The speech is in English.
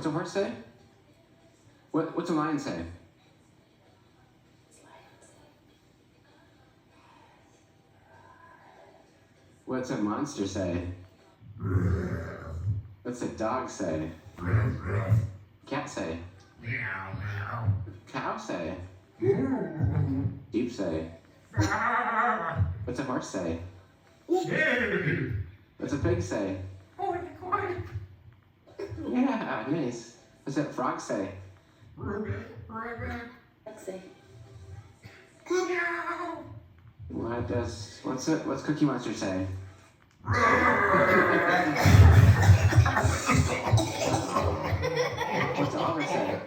What's a horse say? What's a lion say? What's a monster say? What's a dog say? Cat say? Cow say? Sheep say? What's a horse say? What's a pig say? Yeah, nice. What's that frog say? What's Cookie Monster say? What's Oliver say?